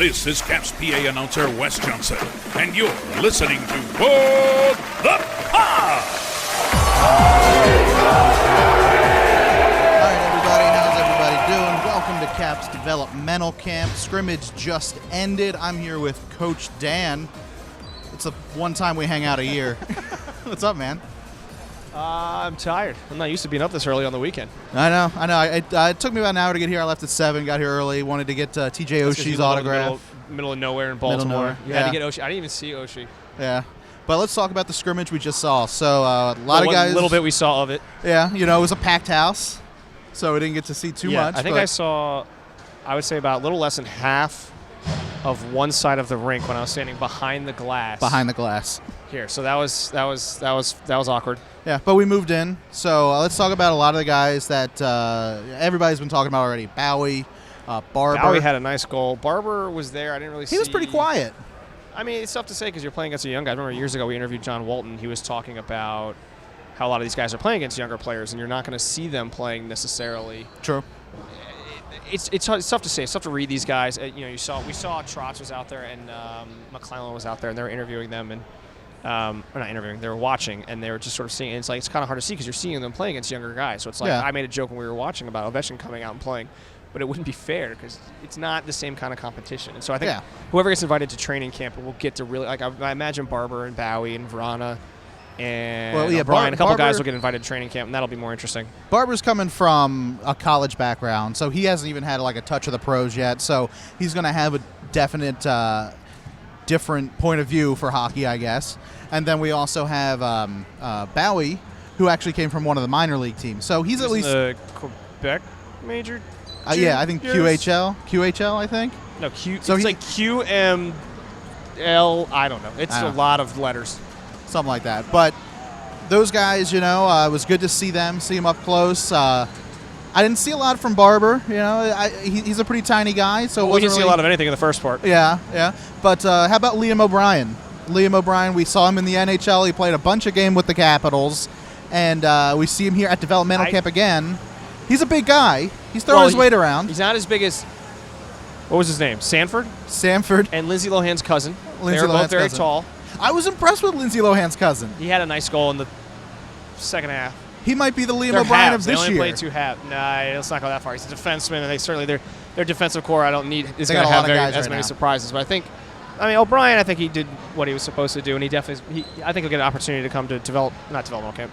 This is Caps PA announcer Wes Johnson, and you're listening to What the Pod! Alright everybody, how's everybody doing? Welcome to Caps Developmental Camp. Scrimmage just ended. I'm here with Coach Dan. It's the one time we hang out a year. What's up, man? I'm tired. I'm not used to being up this early on the weekend. I know. It took me about an hour to get here. I left at 7, got here early, wanted to get TJ Oshie's autograph. Middle of nowhere in Baltimore. You had to yeah. get Oshie. I didn't even see Oshie. Yeah. But let's talk about the scrimmage we just saw. So a lot of guys. A little bit we saw of it. Yeah, it was a packed house, so we didn't get to see too much. I think I saw, I would say about a little less than half of one side of the rink when I was standing behind the glass. Behind the glass. Here, so that was awkward. Yeah, but we moved in. So let's talk about a lot of the guys that everybody's been talking about already. Bowey, Barber. Bowey had a nice goal. Barber was there. I didn't really see. He was pretty quiet. I mean, it's tough to say because you're playing against a young guy. I remember years ago we interviewed John Walton. He was talking about how a lot of these guys are playing against younger players, and you're not going to see them playing necessarily. True. It's tough to say. It's tough to read these guys. We saw Trotz was out there and McClellan was out there, and they were interviewing them and. Or not interviewing, they were watching, and they were just sort of seeing, and it's like, it's kind of hard to see because you're seeing them playing against younger guys. So it's like, I made a joke when we were watching about Ovechkin coming out and playing, but it wouldn't be fair because it's not the same kind of competition. And so I think whoever gets invited to training camp will get to really, like, I imagine Barber and Bowey and Vrana and O'Brien, a couple guys will get invited to training camp, and that'll be more interesting. Barber's coming from a college background, so he hasn't even had like a touch of the pros yet, so he's going to have a definite different point of view for hockey, I guess. And then we also have Bowey, who actually came from one of the minor league teams. So he's at least the Quebec major. I think QHL, I think. No, So it's like QML. I don't know. It's a lot of letters. Something like that. But those guys, it was good to see them up close. I didn't see a lot from Barber. He's a pretty tiny guy, so we didn't see a lot of anything in the first part. Yeah. But how about Liam O'Brien? Liam O'Brien, we saw him in the NHL. He played a bunch of games with the Capitals, and we see him here at developmental camp again. He's a big guy. He's throwing his weight around. He's not as big as, what was his name? Sanford? And Lindsay Lohan's cousin. They were both very tall. I was impressed with Lindsay Lohan's cousin. He had a nice goal in the second half. He might be the Liam O'Brien of this year. They only played 2 halves. Nah, let's not go that far. He's a defenseman, and their defensive core is going to have as many surprises. But O'Brien, I think he did what he was supposed to do, and I think he'll get an opportunity to come to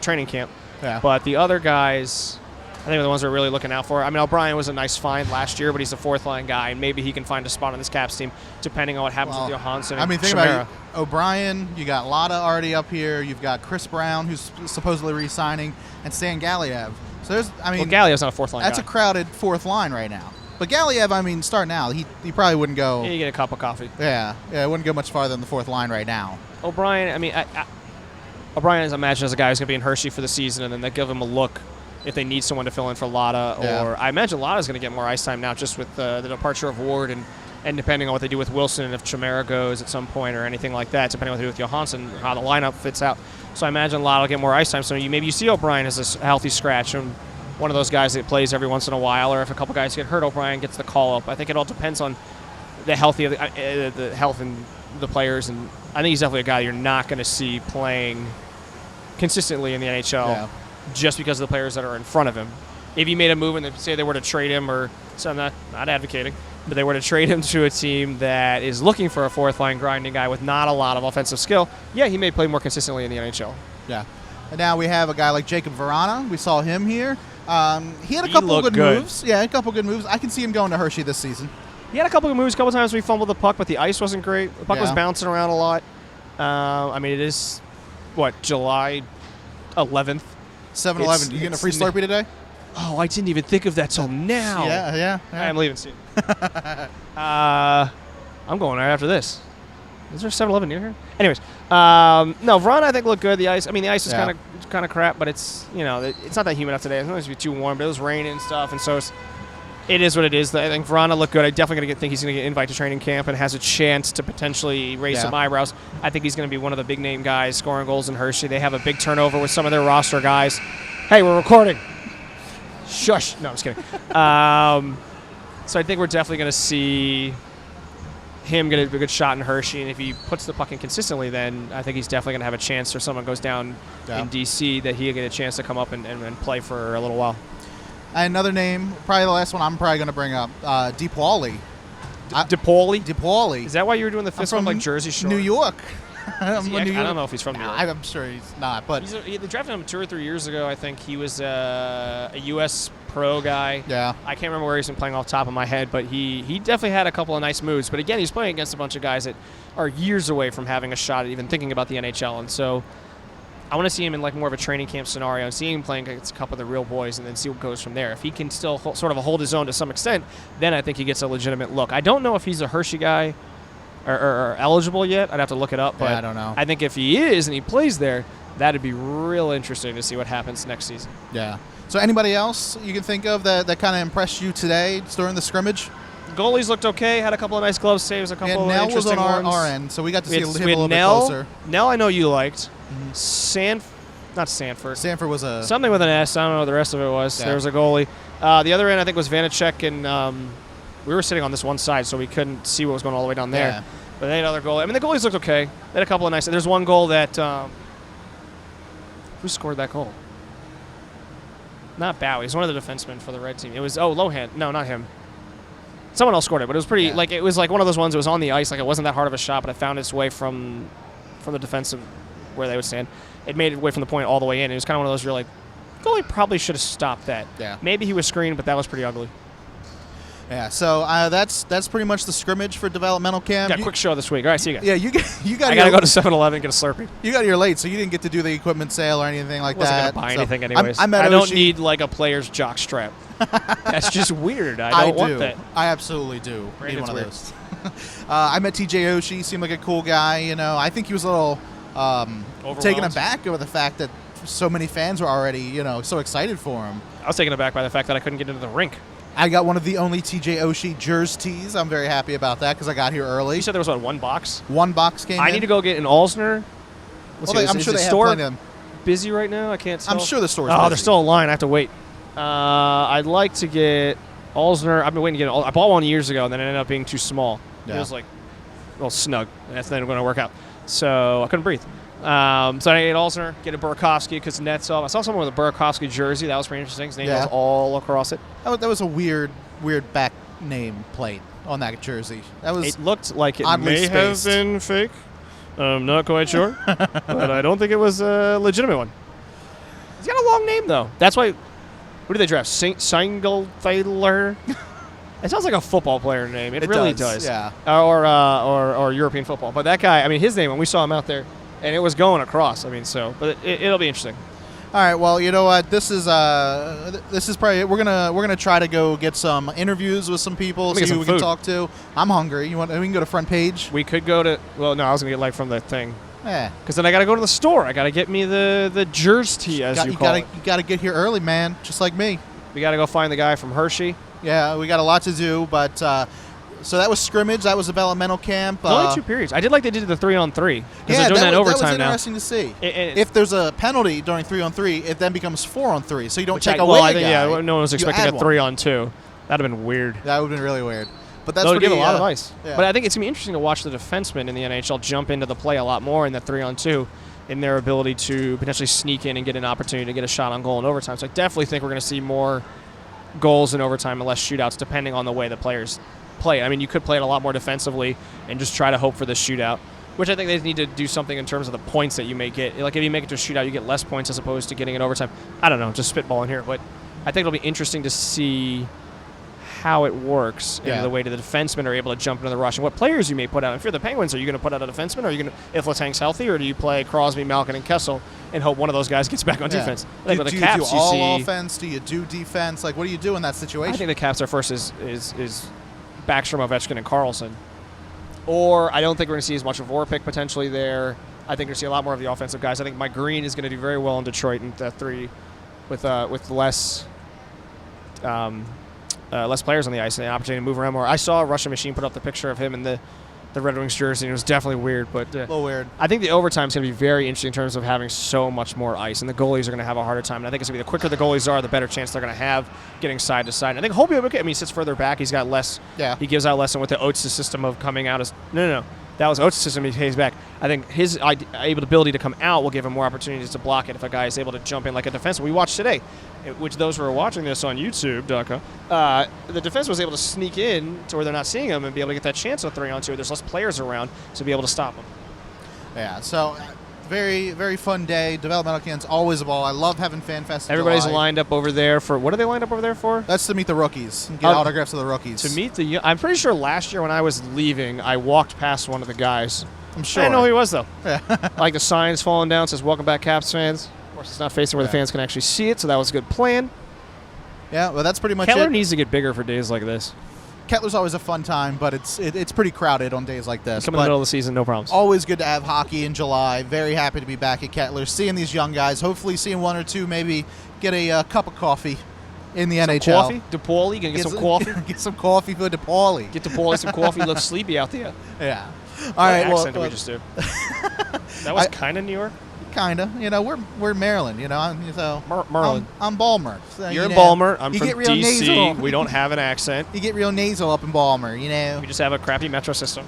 training camp. Yeah. But the other guys, I think are the ones we're really looking out for. O'Brien was a nice find last year, but he's a fourth-line guy, and maybe he can find a spot on this Caps team, depending on what happens with Johansson and think Chimera. about it. O'Brien, you got Lotta already up here. You've got Chris Brown, who's supposedly re-signing, and Stan Galiev. So Galiev's not a fourth-line guy. That's a crowded fourth line right now. But Galiev, starting out, he probably wouldn't go. Yeah, you get a cup of coffee. Yeah, it wouldn't go much farther than the fourth line right now. O'Brien, O'Brien, I imagine, is a guy who's going to be in Hershey for the season, and then they give him a look if they need someone to fill in for Lotta. Or I imagine Lotta's going to get more ice time now just with the departure of Ward and depending on what they do with Wilson and if Chimera goes at some point or anything like that, depending on what they do with Johansson, how the lineup fits out. So I imagine Lotta will get more ice time. So maybe you see O'Brien as a healthy scratch and one of those guys that plays every once in a while, or if a couple guys get hurt, O'Brien gets the call up. I think it all depends on the health of the health and the players, and I think he's definitely a guy you're not going to see playing consistently in the NHL just because of the players that are in front of him. If you made a move and say they were to trade him, or so I'm not advocating, but they were to trade him to a team that is looking for a fourth line grinding guy with not a lot of offensive skill, he may play more consistently in the NHL. Yeah. And now we have a guy like Jacob Vrana. We saw him here. He had a couple good moves. Yeah, a couple good moves. I can see him going to Hershey this season. He had a couple of moves. A couple times we fumbled the puck, but the ice wasn't great. The puck was bouncing around a lot. It is, July 11th. 7-11. You getting a free Slurpee today? Oh, I didn't even think of that till now. Yeah. I'm leaving soon. I'm going right after this. Is there 7-Eleven near here? Anyways, no, Vrana I think looked good. The ice is kind of crap, but it's it's not that humid out today. It's not supposed to be too warm, but it was raining and stuff, and so it is what it is. I think Vrana looked good. I definitely think he's going to get invited to training camp and has a chance to potentially raise some eyebrows. I think he's going to be one of the big name guys scoring goals in Hershey. They have a big turnover with some of their roster guys. Hey, we're recording. Shush. No, I'm just kidding. So I think we're definitely going to see him get a good shot in Hershey, and if he puts the puck in consistently, then I think he's definitely going to have a chance, or someone goes down in D.C., that he'll get a chance to come up and play for a little while. Another name, probably the last one I'm probably going to bring up, DePauli. DePauli? DePauli. Is that why you were doing the fist from like Jersey Shore? New York. I don't know if he's from New York. I'm sure he's not, but They drafted him 2 or 3 years ago. I think he was a U.S. pro guy. Yeah. I can't remember where he's been playing off the top of my head, but he definitely had a couple of nice moves. But again, he's playing against a bunch of guys that are years away from having a shot at even thinking about the NHL. And so I want to see him in like more of a training camp scenario and see him playing against a couple of the real boys and then see what goes from there. If he can still sort of hold his own to some extent, then I think he gets a legitimate look. I don't know if he's a Hershey guy or eligible yet. I'd have to look it up. But I don't know. I think if he is and he plays there, that'd be real interesting to see what happens next season. Yeah. So anybody else you can think of that kind of impressed you today during the scrimmage? Goalies looked okay. Had a couple of nice glove saves. A couple of Nell interesting was on ones. our end, so we got to see him a little bit Nell, closer. Nell, I know you liked. Not Sanford. Sanford was a something with an S. I don't know what the rest of it was. Yeah. There was a goalie. The other end, I think, was Vanacek, and we were sitting on this one side, so we couldn't see what was going all the way down there. Yeah. But they had other goal. I mean, the goalies looked okay. They had a couple of nice. There's one goal that who scored that goal? Not Bowey. He's one of the defensemen for the red team. It was Lohan. No, not him. Someone else scored it, but it was pretty it was like one of those ones that was on the ice. Like it wasn't that hard of a shot, but it found its way from the defensive where they would stand. It made it way from the point all the way in. It was kind of one of those you're like, goalie probably should have stopped that. Yeah. Maybe he was screened, but that was pretty ugly. Yeah, so that's pretty much the scrimmage for developmental camp. Got a quick show this week. All right, see you guys. Yeah, you got. I gotta go to 7-Eleven and get a Slurpee. You got here late, so you didn't get to do the equipment sale or anything like Wasn't that. gonna buy So anything anyways. I don't need like a player's jock strap. That's just weird. I don't want that. I absolutely do. Right, Need one of weird. those. I met TJ Oshie. Seemed like a cool guy. You know, I think he was a little taken aback over the fact that so many fans were already, so excited for him. I was taken aback by the fact that I couldn't get into the rink. I got one of the only TJ Oshie jerseys. I'm very happy about that because I got here early. You said there was one box? One box came in. I need to go get an Alsner. I'm sure they have plenty of them. Busy right now? I can't tell. I'm sure the store's busy. busy. There's still a line. I have to wait. I'd like to get Alsner. I've been waiting to get it. I bought one years ago, and then it ended up being too small. Yeah. It was like a little snug. That's not going to work out. So I couldn't breathe. So I get Alsner, get a Burakovsky because Nets off. I saw someone with a Burakovsky jersey. That was pretty interesting. His name was all across it. That was a weird back name plate on that jersey. It looked like it may have been fake. I'm not quite sure, but I don't think it was a legitimate one. He's got a long name though. That's why. Who did they draft? Singletaler. It sounds like a football player name. It really does. Yeah. Or European football. But that guy, I mean, his name when we saw him out there, and it was going across. I mean, but it'll be interesting. All right. Well, you know what? This is probably we're gonna try to go get some interviews with some people, see who we can talk to. I'm hungry. We can go to front page. We could go to. Well, no, I was gonna get like from the thing. Yeah. Because then I gotta go to the store. I gotta get me the jersey you call it. You gotta get here early, man. Just like me. We gotta go find the guy from Hershey. Yeah, we got a lot to do, but. So that was scrimmage. That was developmental camp. It's only 2 periods. I did like they did the 3-on-3 because they're doing that overtime now. That was interesting to see. If there's a penalty during 3-on-3, it then becomes 4-on-3. So you don't take away a guy. Yeah, no one was expecting a 3-on-2. That'd have been weird. That would have been really weird. But that's would give a lot of ice. Yeah. But I think it's gonna be interesting to watch the defensemen in the NHL jump into the play a lot more in the 3-on-2 in their ability to potentially sneak in and get an opportunity to get a shot on goal in overtime. So I definitely think we're going to see more goals in overtime and less shootouts depending on the way the players play. I mean, you could play it a lot more defensively and just try to hope for the shootout, which I think they need to do something in terms of the points that you may get. Like if you make it to a shootout, you get less points as opposed to getting it overtime. I don't know, just spitballing here, but I think it'll be interesting to see how it works and the way that the defensemen are able to jump into the rush and what players you may put out. If you're the Penguins, are you going to put out a defenseman? Or are you going to, if Letang's healthy, or do you play Crosby, Malkin, and Kessel and hope one of those guys gets back on defense? I think with the Caps, do you do all offense? Do you do defense? Like, what do you do in that situation? I think the Caps are first is Backstrom, Ovechkin, and Karlsson. Or I don't think we're going to see as much of Vorpik potentially there. I think we're going to see a lot more of the offensive guys. I think Mike Green is going to do very well in Detroit in the 3 with less players on the ice and the opportunity to move around more. I saw Russian Machine put up the picture of him in the the Red Wings jersey. And it was definitely weird, but A little weird. I think the overtime is going to be very interesting in terms of having so much more ice, and the goalies are going to have a harder time. And I think it's going to be the quicker the goalies are, the better chance they're going to have getting side to side. And I think Holtby will be okay. I mean, he sits further back. He's got less. Yeah. He gives out less, and with the Oates' system of coming out as no. That was Oates' system. He stays back. I think his ability to come out will give him more opportunities to block it if a guy is able to jump in like a defenseman. We watched today, which those who are watching this on YouTube.com, the defense was able to sneak in to where they're not seeing him and be able to get that chance of 3-on-2. There's less players around to be able to stop him. Yeah, so very, very fun day. Developmental camp's always a ball. I love having Fan Fest in Everybody's July. lined up over there for, what are they lined up over there for? That's to meet the rookies and get autographs of the rookies. To meet I'm pretty sure last year when I was leaving, I walked past one of the guys. I'm sure. I didn't know who he was, though. Yeah. Like the signs falling down says, "Welcome back, Caps fans." Of course, it's not facing where the fans can actually see it, so that was a good plan. Yeah, well, that's pretty much Kettler it. needs to get bigger for days like this. Kettler's always a fun time, but it's pretty crowded on days like this. Come in the middle of the season, no problems. Always good to have hockey in July. Very happy to be back at Kettler, seeing these young guys. Hopefully seeing one or two maybe get a cup of coffee in the NHL. Coffee? DePauli? Can get some coffee? Get some coffee for DePauli. Get DePauli some coffee. He looks sleepy out there. Yeah. All What right. accent did we just do? That was kind of New York? Kinda. You know, we're Maryland. You know, so Maryland. I'm Balmer. So, You're in Balmer. I'm you from get real D.C. nasal. We don't have an accent. You get real nasal up in Balmer. You know. We just have a crappy metro system.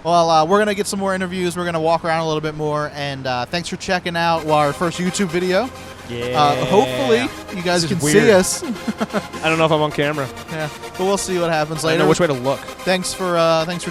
Well, we're going to get some more interviews. We're going to walk around a little bit more. And thanks for checking out our first YouTube video. Yeah. Hopefully, you guys can see weird. us. I don't know if I'm on camera. Yeah, but we'll see what happens I later. don't know which way to look. Thanks for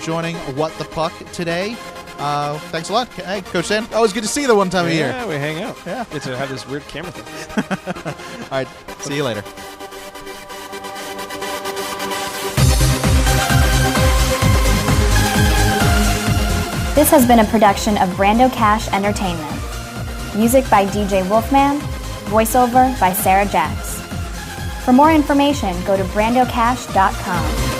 joining What the Puck today. Thanks a lot. Hey, Coach Dan. Always good to see you the one time a year. Yeah, we hang out. Yeah. Get to have this weird camera thing. All right. See you later. This has been a production of Brando Cash Entertainment. Music by DJ Wolfman, voiceover by Sarah Jacks. For more information, go to brandocash.com.